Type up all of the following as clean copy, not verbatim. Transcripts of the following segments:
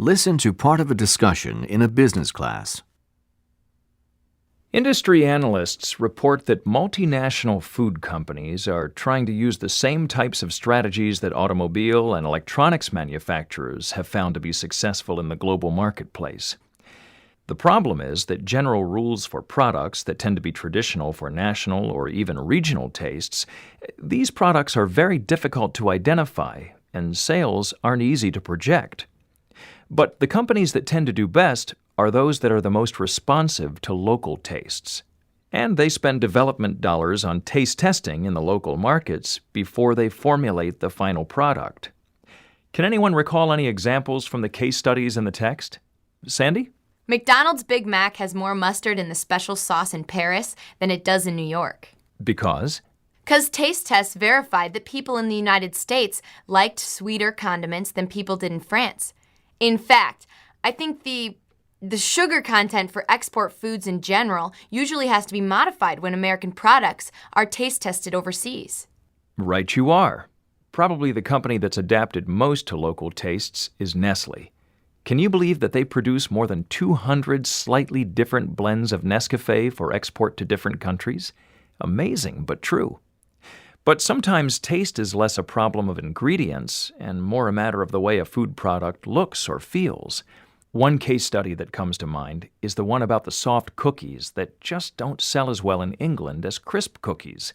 Listen to part of a discussion in a business class. Industry analysts report that multinational food companies are trying to use the same types of strategies that automobile and electronics manufacturers have found to be successful in the global marketplace. The problem is that general rules for products that tend to be traditional for national or even regional tastes, these products are very difficult to identify, and sales aren't easy to project. But the companies that tend to do best are those that are the most responsive to local tastes. And they spend development dollars on taste testing in the local markets before they formulate the final product. Can anyone recall any examples from the case studies in the text? Sandy? McDonald's Big Mac has more mustard in the special sauce in Paris than it does in New York. Because? Because taste tests verified that people in the United States liked sweeter condiments than people did in France. In fact, I think the sugar content for export foods in general usually has to be modified when American products are taste tested overseas. Right you are. Probably the company that's adapted most to local tastes is Nestle. Can you believe that they produce more than 200 slightly different blends of Nescafé for export to different countries? Amazing, but true. But sometimes taste is less a problem of ingredients and more a matter of the way a food product looks or feels. One case study that comes to mind is the one about the soft cookies that just don't sell as well in England as crisp cookies.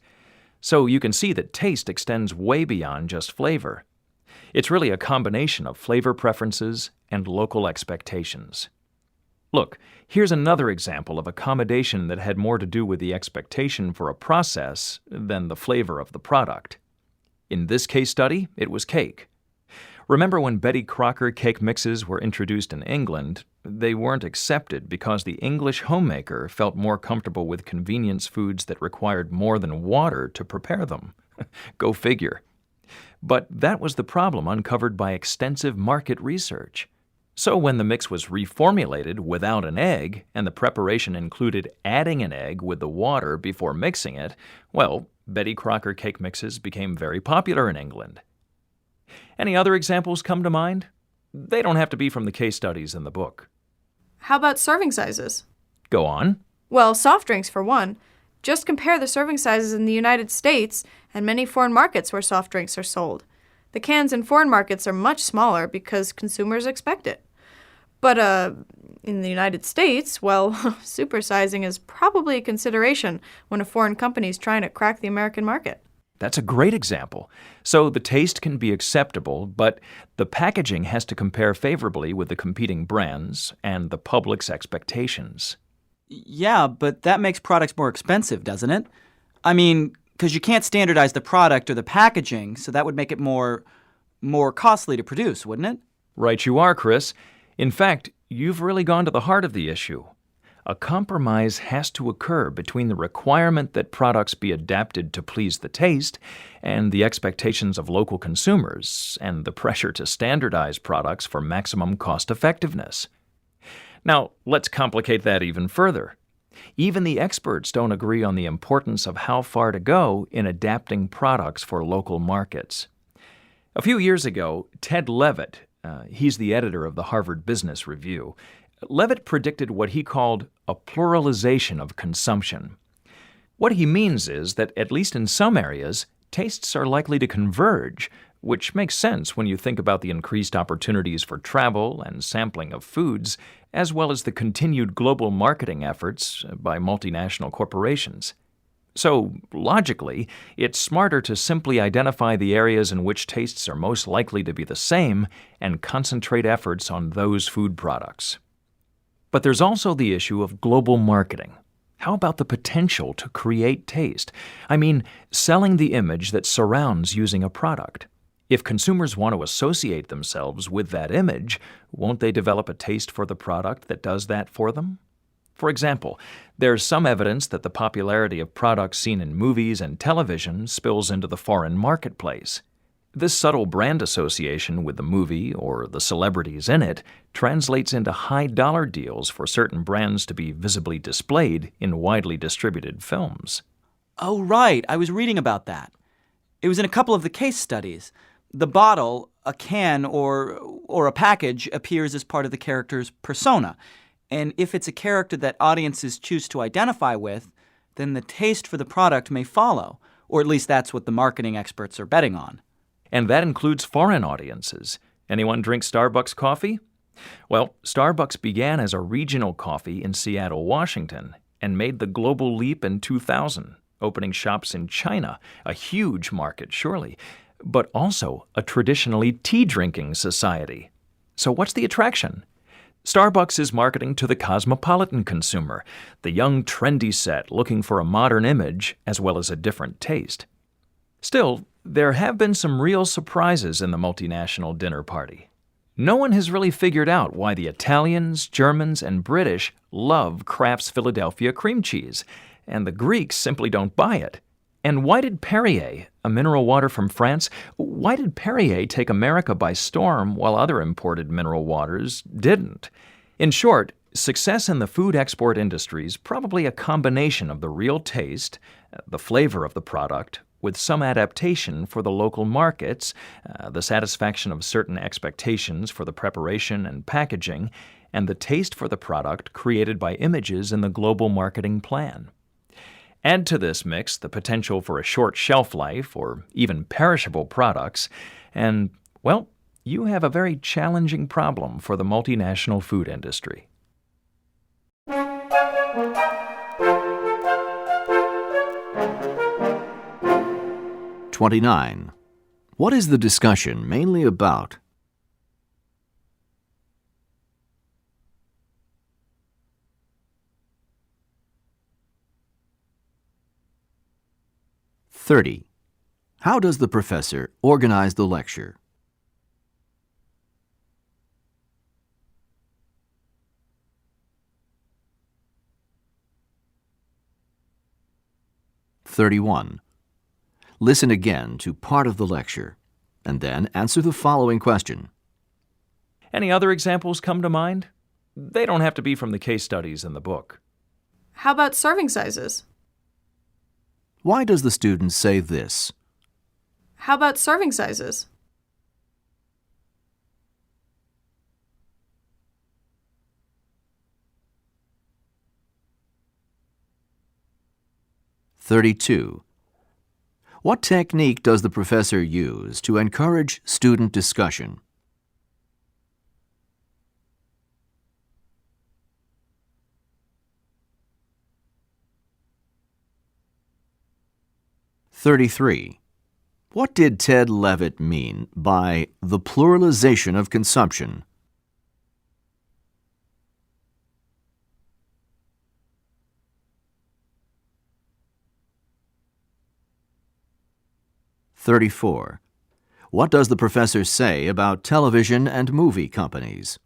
So you can see that taste extends way beyond just flavor. It's really a combination of flavor preferences and local expectations. Look, here's another example of accommodation that had more to do with the expectation for a process than the flavor of the product. In this case study, it was cake. Remember when Betty Crocker cake mixes were introduced in England, they weren't accepted because the English homemaker felt more comfortable with convenience foods that required more than water to prepare them. Go figure. But that was the problem uncovered by extensive market research. So when the mix was reformulated without an egg, and the preparation included adding an egg with the water before mixing it, well, Betty Crocker cake mixes became very popular in England. Any other examples come to mind? They don't have to be from the case studies in the book. How about serving sizes? Go on. Well, soft drinks for one. Just compare the serving sizes in the United States and many foreign markets where soft drinks are sold. The cans in foreign markets are much smaller because consumers expect it. But in the United States, well, supersizing is probably a consideration when a foreign company is trying to crack the American market. That's a great example. So the taste can be acceptable, but the packaging has to compare favorably with the competing brands and the public's expectations. Yeah, but that makes products more expensive, doesn't it? I mean, because you can't standardize the product or the packaging, so that would make it more costly to produce, wouldn't it? Right you are, Chris. In fact, you've really gone to the heart of the issue. A compromise has to occur between the requirement that products be adapted to please the taste and the expectations of local consumers and the pressure to standardize products for maximum cost effectiveness. Now, let's complicate that even further. Even the experts don't agree on the importance of how far to go in adapting products for local markets. A few years ago, Ted Levitt, he's the editor of the Harvard Business Review, Levitt predicted what he called a pluralization of consumption. What he means is that, at least in some areas, tastes are likely to converge, which makes sense when you think about the increased opportunities for travel and sampling of foods, as well as the continued global marketing efforts by multinational corporations. So, logically, it's smarter to simply identify the areas in which tastes are most likely to be the same and concentrate efforts on those food products. But there's also the issue of global marketing. How about the potential to create taste? I mean, selling the image that surrounds using a product. If consumers want to associate themselves with that image, won't they develop a taste for the product that does that for them? For example, there's some evidence that the popularity of products seen in movies and television spills into the foreign marketplace. This subtle brand association with the movie or the celebrities in it translates into high-dollar deals for certain brands to be visibly displayed in widely distributed films. Oh, right. I was reading about that. It was in a couple of the case studies. The bottle, a can, or a package appears as part of the character's persona. And if it's a character that audiences choose to identify with, then the taste for the product may follow, or at least that's what the marketing experts are betting on. And that includes foreign audiences. Anyone drink Starbucks coffee? Well, Starbucks began as a regional coffee in Seattle, Washington, and made the global leap in 2000, opening shops in China, a huge market, surely, but also a traditionally tea-drinking society. So what's the attraction? Starbucks is marketing to the cosmopolitan consumer, the young trendy set looking for a modern image as well as a different taste. Still, there have been some real surprises in the multinational dinner party. No one has really figured out why the Italians, Germans, and British love Kraft's Philadelphia cream cheese, and the Greeks simply don't buy it. And why did Perrier, a mineral water from France, why did Perrier take America by storm while other imported mineral waters didn't? In short, success in the food export industry is probably a combination of the real taste, the flavor of the product, with some adaptation for the local markets, the satisfaction of certain expectations for the preparation and packaging, and the taste for the product created by images in the global marketing plan. Add to this mix the potential for a short shelf life or even perishable products, and, well, you have a very challenging problem for the multinational food industry. (29) What is the discussion mainly about? (30) How does the professor organize the lecture? (31) Listen again to part of the lecture, and then answer the following question. Any other examples come to mind? They don't have to be from the case studies in the book. How about serving sizes? Why does the student say this? How about serving sizes? (32) What technique does the professor use to encourage student discussion? (33) What did Ted Levitt mean by the pluralization of consumption? (34) What does the professor say about television and movie companies?